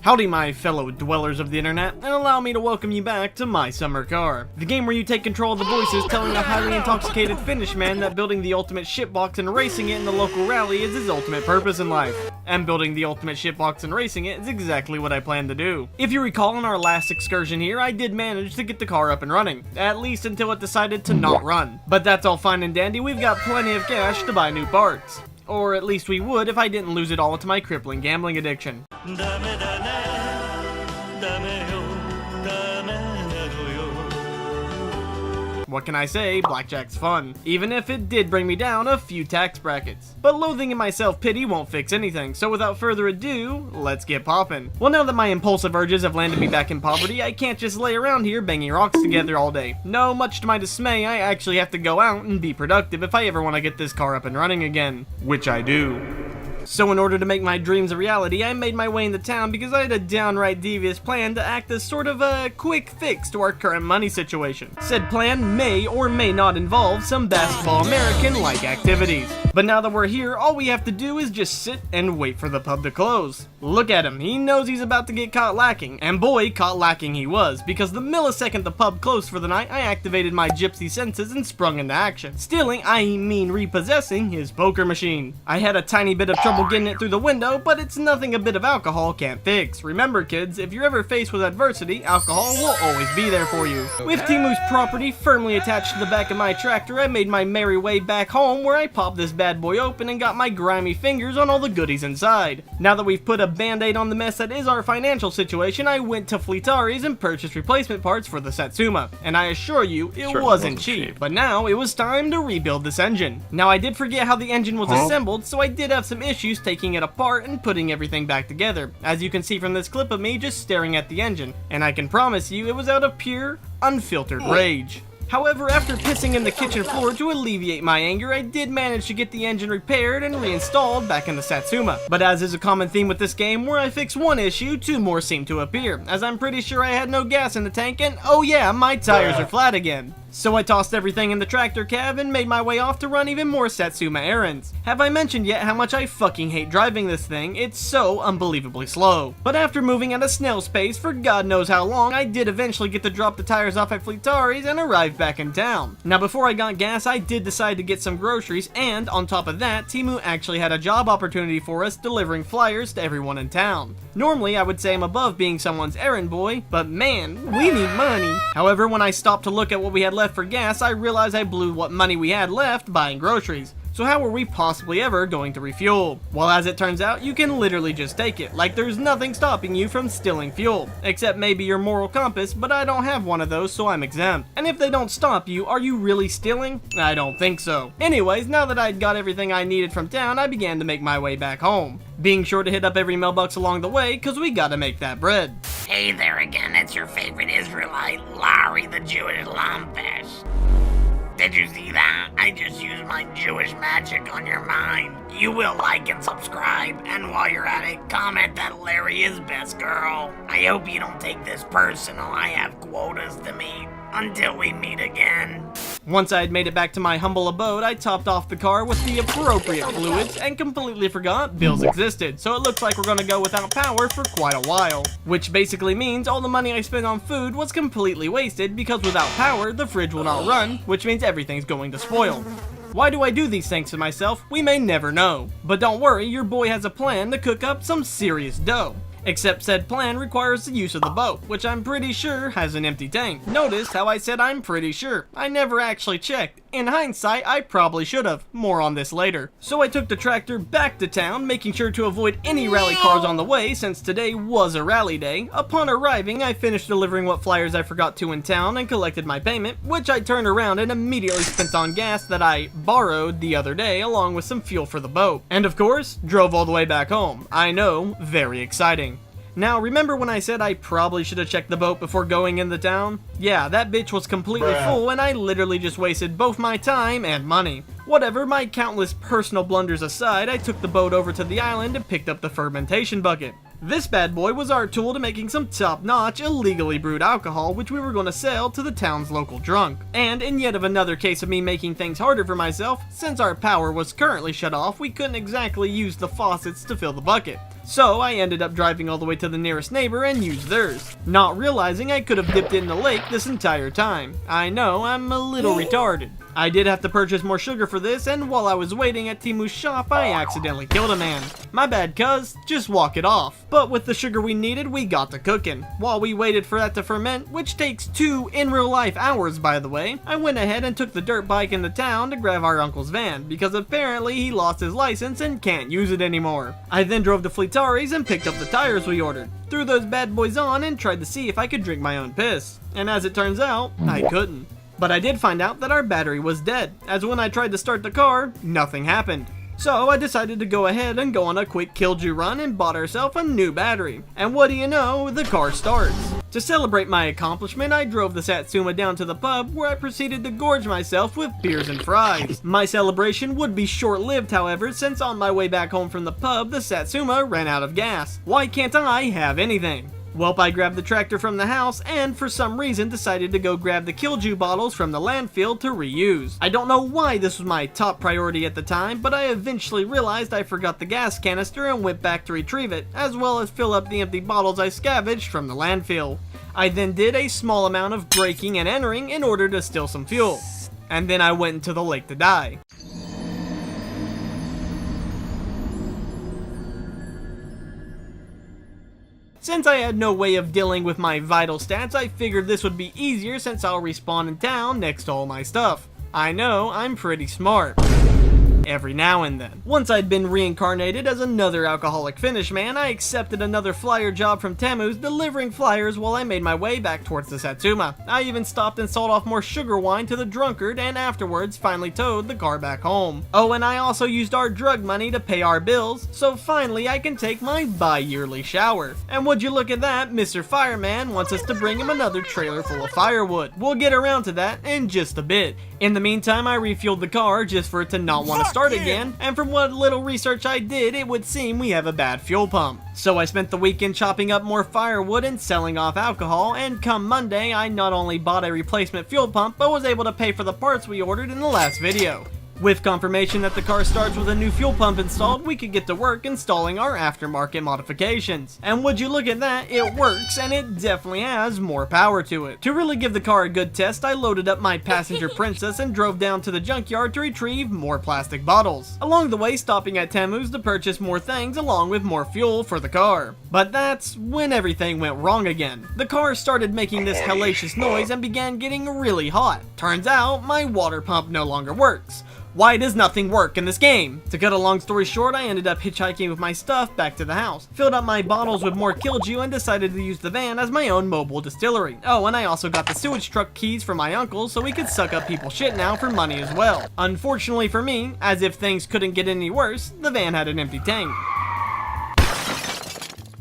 Howdy my fellow dwellers of the internet, and allow me to welcome you back to My Summer Car, the game where you take control of the voices telling a highly intoxicated Finnish man that building the ultimate shitbox and racing it in the local rally is his ultimate purpose in life. And building the ultimate shitbox and racing it is exactly what I plan to do. If you recall in our last excursion here, I did manage to get the car up and running, at least until it decided to not run. But that's all fine and dandy, we've got plenty of cash to buy new parts. Or at least we would if I didn't lose it all into my crippling gambling addiction. What can I say, blackjack's fun, even if it did bring me down a few tax brackets. But loathing in my self-pity won't fix anything, so without further ado, let's get poppin'. Well, now that my impulsive urges have landed me back in poverty, I can't just lay around here banging rocks together all day. No, much to my dismay, I actually have to go out and be productive if I ever want to get this car up and running again. Which I do. So in order to make my dreams a reality, I made my way into town because I had a downright devious plan to act as sort of a quick fix to our current money situation. Said plan may or may not involve some basketball American-like activities. But now that we're here, all we have to do is just sit and wait for the pub to close. Look at him, he knows he's about to get caught lacking, and boy, caught lacking he was, because the millisecond the pub closed for the night, I activated my gypsy senses and sprung into action. Stealing, I mean repossessing, his poker machine. I had a tiny bit of trouble getting it through the window, but it's nothing a bit of alcohol can't fix. Remember kids, if you're ever faced with adversity, alcohol will always be there for you. With Timu's property firmly attached to the back of my tractor, I made my merry way back home where I popped this bad boy open and got my grimy fingers on all the goodies inside. Now that we've put a band-aid on the mess that is our financial situation, I went to Fleetari's and purchased replacement parts for the Satsuma, and I assure you, it wasn't cheap. But now, it was time to rebuild this engine. Now I did forget how the engine was assembled, so I did have some issues taking it apart and putting everything back together, as you can see from this clip of me just staring at the engine, and I can promise you it was out of pure, unfiltered rage. However, after pissing in the kitchen floor to alleviate my anger, I did manage to get the engine repaired and reinstalled back in the Satsuma. But as is a common theme with this game, where I fix one issue, two more seem to appear, as I'm pretty sure I had no gas in the tank and oh yeah, my tires are flat again. So I tossed everything in the tractor cab and made my way off to run even more Satsuma errands. Have I mentioned yet how much I fucking hate driving this thing? It's so unbelievably slow. But after moving at a snail's pace for God knows how long, I did eventually get to drop the tires off at Fleetari's and arrive back in town. Now before I got gas, I did decide to get some groceries, and on top of that, Timu actually had a job opportunity for us delivering flyers to everyone in town. Normally I would say I'm above being someone's errand boy, but man, we need money. However, when I stopped to look at what we had left for gas, I realized I blew what money we had left buying groceries. So how were we possibly ever going to refuel? Well, as it turns out, you can literally just take it, like there's nothing stopping you from stealing fuel. Except maybe your moral compass, but I don't have one of those, so I'm exempt. And if they don't stop you, are you really stealing? I don't think so. Anyways, now that I'd got everything I needed from town, I began to make my way back home. Being sure to hit up every mailbox along the way, cause we gotta make that bread. Hey there again, it's your favorite Israelite, Larry the Jewish Lumpfish. Did you see that? I just used my Jewish magic on your mind. You will like and subscribe, and while you're at it, comment that Larry is best girl. I hope you don't take this personal, I have quotas to meet. Until we meet again. Once I had made it back to my humble abode, I topped off the car with the appropriate fluids and completely forgot bills existed, so it looks like we're gonna go without power for quite a while. Which basically means all the money I spent on food was completely wasted because without power, the fridge will not run, which means everything's going to spoil. Why do I do these things to myself? We may never know. But don't worry, your boy has a plan to cook up some serious dough. Except said plan requires the use of the boat, which I'm pretty sure has an empty tank. Notice how I said I'm pretty sure. I never actually checked. In hindsight, I probably should have. More on this later. So I took the tractor back to town, making sure to avoid any rally cars on the way since today was a rally day. Upon arriving, I finished delivering what flyers I forgot to in town and collected my payment, which I turned around and immediately spent on gas that I borrowed the other day along with some fuel for the boat. And of course, drove all the way back home. I know, very exciting. Now, remember when I said I probably should have checked the boat before going into town? Yeah, that bitch was completely full and I literally just wasted both my time and money. Whatever, my countless personal blunders aside, I took the boat over to the island and picked up the fermentation bucket. This bad boy was our tool to making some top-notch, illegally brewed alcohol, which we were going to sell to the town's local drunk. And in yet of another case of me making things harder for myself, since our power was currently shut off, we couldn't exactly use the faucets to fill the bucket. So I ended up driving all the way to the nearest neighbor and used theirs, not realizing I could have dipped it in the lake this entire time. I know, I'm a little retarded. I did have to purchase more sugar for this, and while I was waiting at Timu's shop, I accidentally killed a man. My bad, cuz, just walk it off. But with the sugar we needed, we got to cooking. While we waited for that to ferment, which takes 2 in real life hours by the way, I went ahead and took the dirt bike into town to grab our uncle's van, because apparently he lost his license and can't use it anymore. I then drove to Fleetari's and picked up the tires we ordered, threw those bad boys on, and tried to see if I could drink my own piss. And as it turns out, I couldn't. But I did find out that our battery was dead, as when I tried to start the car, nothing happened. So I decided to go ahead and go on a quick killju run and bought ourselves a new battery. And what do you know, the car starts. To celebrate my accomplishment, I drove the Satsuma down to the pub, where I proceeded to gorge myself with beers and fries. My celebration would be short-lived, however, since on my way back home from the pub, the Satsuma ran out of gas. Why can't I have anything? Welp, I grabbed the tractor from the house and for some reason decided to go grab the killju bottles from the landfill to reuse. I don't know why this was my top priority at the time, but I eventually realized I forgot the gas canister and went back to retrieve it, as well as fill up the empty bottles I scavenged from the landfill. I then did a small amount of breaking and entering in order to steal some fuel. And then I went into the lake to die. Since I had no way of dealing with my vital stats, I figured this would be easier since I'll respawn in town next to all my stuff. I know, I'm pretty smart. Every now and then. Once I'd been reincarnated as another alcoholic finish man, I accepted another flyer job from Temu's, delivering flyers while I made my way back towards the Satsuma. I even stopped and sold off more sugar wine to the drunkard and afterwards finally towed the car back home. Oh, and I also used our drug money to pay our bills, so finally I can take my bi-yearly shower. And would you look at that, Mr. Fireman wants us to bring him another trailer full of firewood. We'll get around to that in just a bit. In the meantime, I refueled the car just for it to not want to start again, and from what little research I did, it would seem we have a bad fuel pump. So I spent the weekend chopping up more firewood and selling off alcohol, and come Monday, I not only bought a replacement fuel pump, but was able to pay for the parts we ordered in the last video. With confirmation that the car starts with a new fuel pump installed, we could get to work installing our aftermarket modifications. And would you look at that, it works, and it definitely has more power to it. To really give the car a good test, I loaded up my passenger princess and drove down to the junkyard to retrieve more plastic bottles. Along the way, stopping at Temu's to purchase more things along with more fuel for the car. But that's when everything went wrong again. The car started making this hellacious noise and began getting really hot. Turns out, my water pump no longer works. Why does nothing work in this game? To cut a long story short, I ended up hitchhiking with my stuff back to the house, filled up my bottles with more killju, and decided to use the van as my own mobile distillery. Oh, and I also got the sewage truck keys for my uncle so we could suck up people's shit now for money as well. Unfortunately for me, as if things couldn't get any worse, the van had an empty tank.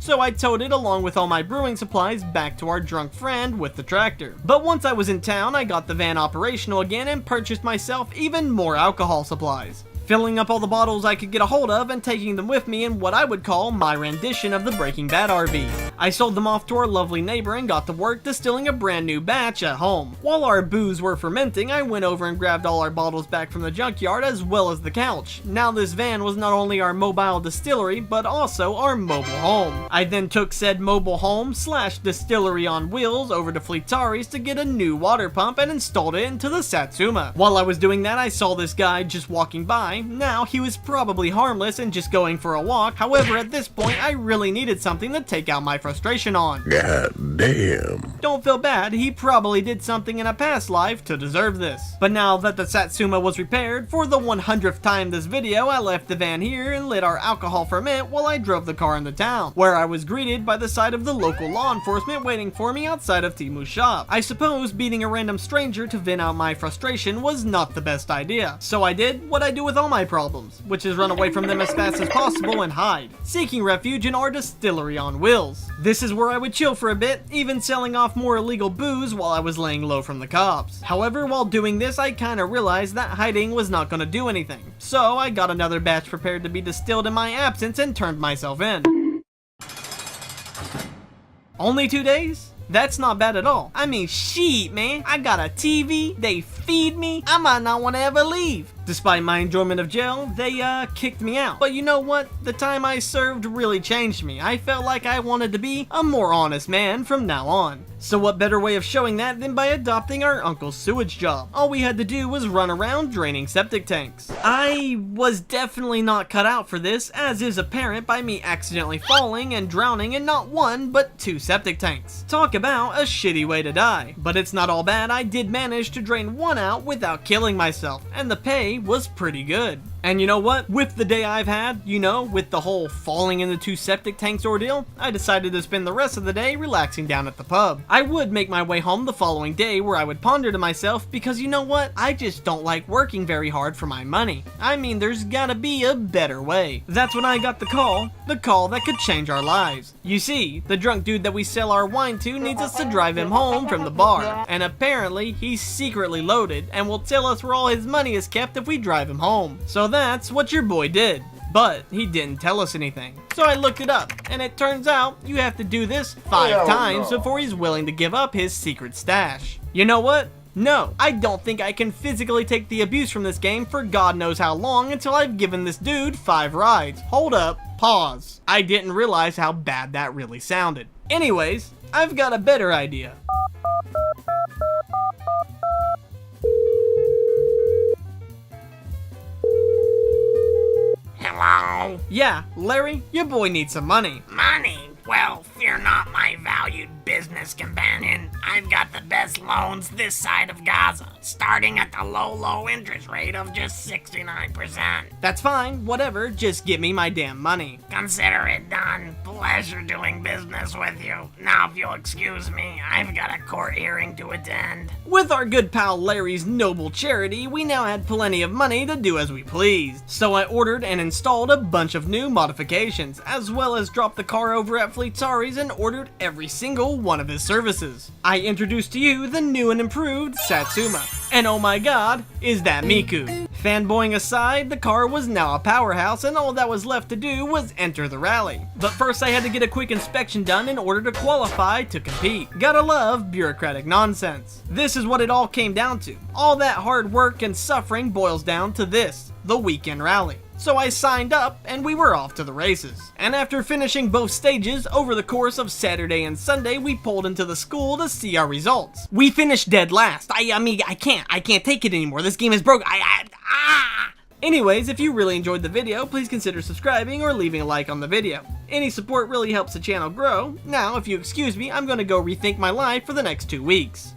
So I towed it along with all my brewing supplies back to our drunk friend with the tractor. But once I was in town, I got the van operational again and purchased myself even more alcohol supplies, filling up all the bottles I could get a hold of and taking them with me in what I would call my rendition of the Breaking Bad RV. I sold them off to our lovely neighbor and got to work distilling a brand new batch at home. While our booze were fermenting, I went over and grabbed all our bottles back from the junkyard as well as the couch. Now this van was not only our mobile distillery, but also our mobile home. I then took said mobile home / distillery on wheels over to Fleetari's to get a new water pump and installed it into the Satsuma. While I was doing that, I saw this guy just walking by. Now, he was probably harmless and just going for a walk. However, at this point, I really needed something to take out my frustration on. God damn. Don't feel bad, he probably did something in a past life to deserve this. But now that the Satsuma was repaired, for the 100th time this video, I left the van here and let our alcohol ferment while I drove the car into town, where I was greeted by the sight of the local law enforcement waiting for me outside of Timu's shop. I suppose beating a random stranger to vent out my frustration was not the best idea, so I did what I do with all my problems, which is run away from them as fast as possible and hide, seeking refuge in our distillery on wheels. This is where I would chill for a bit, even selling off more illegal booze while I was laying low from the cops. However, while doing this, I kinda realized that hiding was not gonna do anything, so I got another batch prepared to be distilled in my absence and turned myself in. Only 2 days? That's not bad at all. I mean, shit, man. I got a TV, they feed me, I might not want to ever leave. Despite my enjoyment of jail, they kicked me out. But you know what? The time I served really changed me. I felt like I wanted to be a more honest man from now on. So what better way of showing that than by adopting our uncle's sewage job? All we had to do was run around draining septic tanks. I was definitely not cut out for this, as is apparent by me accidentally falling and drowning in not one, but 2 septic tanks. Talk about a shitty way to die. But it's not all bad. I did manage to drain one out without killing myself, and the pay was pretty good. And you know what? With the day I've had, with the whole falling in the 2 septic tanks ordeal, I decided to spend the rest of the day relaxing down at the pub. I would make my way home the following day where I would ponder to myself, because you know what? I just don't like working very hard for my money. I mean, there's gotta be a better way. That's when I got the call that could change our lives. You see, the drunk dude that we sell our wine to needs us to drive him home from the bar, and apparently he's secretly loaded and will tell us where all his money is kept if we drive him home. So that's what your boy did. But he didn't tell us anything. So I looked it up, and it turns out you have to do this 5 times before he's willing to give up his secret stash. You know what? No, I don't think I can physically take the abuse from this game for God knows how long until I've given this dude 5 rides. Hold up, pause. I didn't realize how bad that really sounded. Anyways, I've got a better idea. Hello? Yeah, Larry, your boy needs some money. Money? Well, fear not, my valued business companion. I've got the best loans this side of Gaza, starting at the low interest rate of just 69%. That's fine, whatever, just give me my damn money. Consider it done. Pleasure doing business with you. Now, if you'll excuse me, I've got a court hearing to attend. With our good pal Larry's noble charity, we now had plenty of money to do as we pleased. So I ordered and installed a bunch of new modifications, as well as dropped the car over at Fleetari's and ordered every single one of his services. I introduced to you the new and improved Satsuma. And oh my god, is that Miku. Fanboying aside, the car was now a powerhouse and all that was left to do was enter the rally. But first I had to get a quick inspection done in order to qualify to compete. Gotta love bureaucratic nonsense. This is what it all came down to. All that hard work and suffering boils down to this, the weekend rally. So I signed up and we were off to the races. And after finishing both stages over the course of Saturday and Sunday, we pulled into the school to see our results. We finished dead last. I mean, I can't take it anymore. This game is broke. Anyways, if you really enjoyed the video, please consider subscribing or leaving a like on the video. Any support really helps the channel grow. Now, if you excuse me, I'm gonna go rethink my life for the next 2 weeks.